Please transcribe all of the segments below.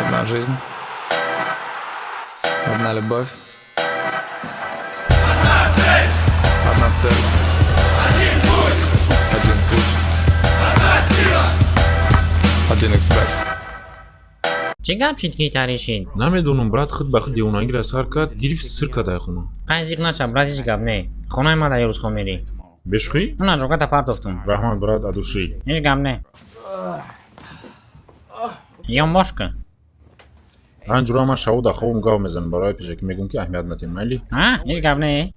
Одна жизнь, одна любовь, одна цель, один путь, один эксперт. چیکار چیت تاریشین؟ نمیدونم برات خود به خود دیوونگی را سر کرد گرفت سر کرده خونه قایزیق نچه براتیش گب نه خونه ما دا یروز خومیری بشخی؟ اونا جوکا تا پارت افتم رحمان برات ادوشی هیچ گب نه یا مشکه انجورا من شاود خوابم گاو میزنم برای پیش که میگم که اهمیت ندیم مالی ها؟ هیچ گب نه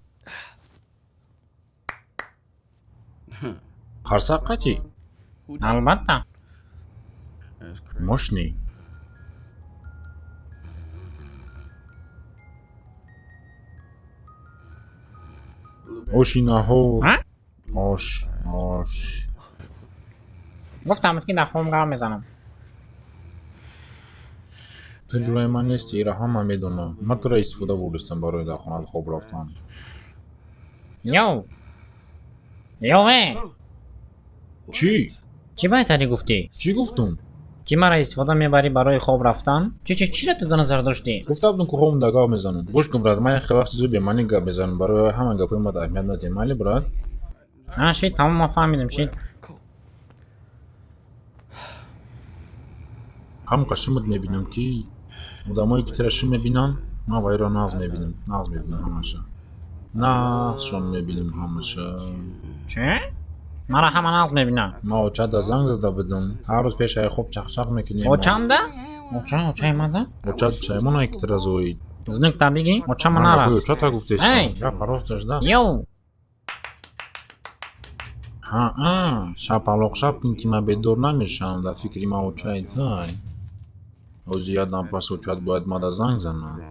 خرسق قطی البته مشنی اوشی نهو ها؟ اوش گفتم که در خوم گام میزنم تجربه من نیست ایره همه میدونم من تو را استفاده بودستم برای در خونه خواب رفتن یو چی باید تاری گفتی؟ چی گفتم؟ که مرا استفاده میبری برای خواب رفتن؟ چی را تو در نظر داشتی؟ گفته بودم که خوابم در گاو میزنم گوش کن برات من خیلی وقت زود به منی گپ میزنم برای همه گپای ما در اهمیت ندیم مالی برات ها شید تمام ما فهمیدم شید هم قشمت میبینم که آدمایی که ترشم میبینن ما وای را ناز میبینم همشه نازشون میبینیم همشه چه؟ مرا همه ناز میبینم ما اوچه دا زنگ زده بدم هر روز پیش های خوب چخ میکنیم او چنده؟ اوچه ایمده؟ اوچه چایمون هایی که ترزوید زنک تا بگی؟ اوچه من من نرس اوچه تا گفتش ای! یا پراستش ده یو شب شب کن که من به دور نمیشم در فکری ما اوچه دای او زیادم پس اوچه باید ما دا زنگ زنم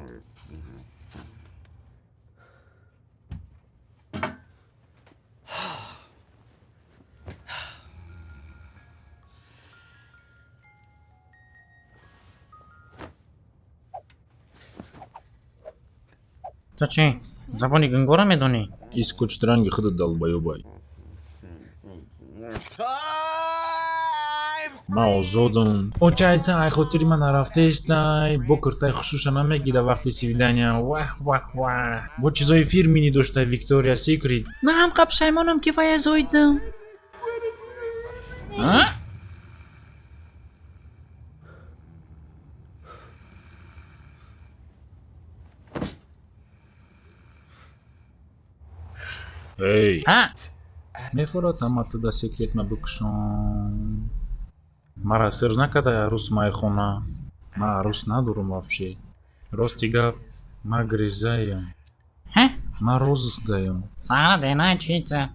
تو چی؟ زبانی گنگورا میدونی؟ ایس کچ ترنگی خودت دل بایو بای ما آزادم اوچه تای خاطری من رفته استای بکر تای خصوص نمیگیده وقتی سویدانیا واه با چیزای فیرمینی داشته ویکتوریا سیکریت من هم قبل شیمانم که وای زویدم ها؟ هی ها؟ میفراتم تو دا سیکریت ما بکشم مرا سر نکده عروس مای خونه ما عروس ندارم افشه راستی گپ ما گریزایم ها؟ ما روز دایم سارا دینا چیته؟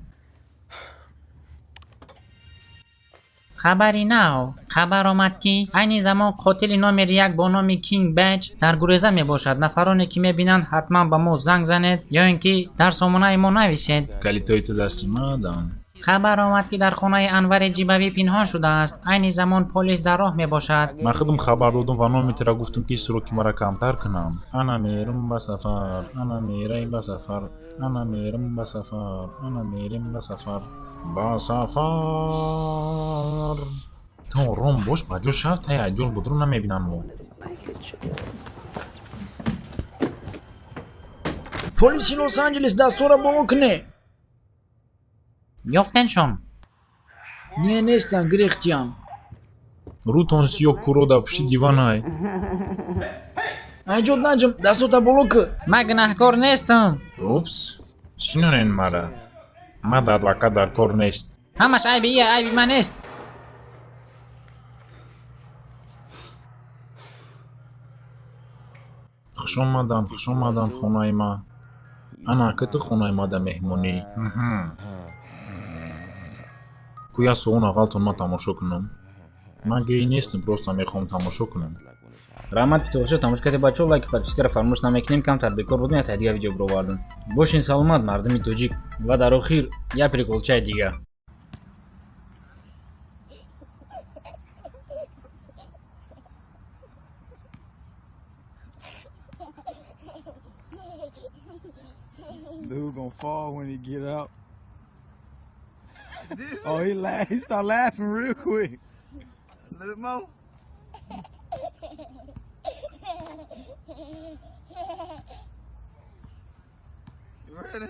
خبری نه خبر آمد که این زمان قاتل نامر یک با نام کینگ بچ در گریزه می باشد نفرانی که می بینند حتما به ما زنگ زنید یا اینکه در سامانه ما نویسید کلیتای تو دستی ما دم خبر آمد که در خانه انور جیبوی پنهان شده است این زمان پلیس در راه می باشد من خودم خبر دادم و نامی ترا گفتم که سروکی مرا کمتر کنم انا میرم به سفر انا میرم به سفر انا میرم به سفر انا میرم به سفر با سفر تو روم باش بجو شب تای عجول بدرو نمیبینن مو پلیسی لس آنجلس دستور بابا کنه یافتنشون نه نیستن گریختیم رو تانسیو کرو دا پشی دیوانای ایجاد نجم دستور بابا که من گناهکار نیستم اوپس شنون مرا ما داد وقت در کار نیست همش عیبی من نیست خوش آمدن خونه ما انا کت خونه ما دا مهمونی کویا سوون غلطون ما تماشا کنم من گی نیستم پروستا میخوام تماشا کنم رحمت که تو باشه تماش کرده بچه لایک پرچسکر فرموش نمیکنیم کمتر بکار بود میاد هدیه ویدیو برو واردن باشین سلامت مردمی توجیک و در آخر یه پریکولچه دیگه Dude gonna fall when he get up. Oh, he start laughing real quick. A little more. You ready?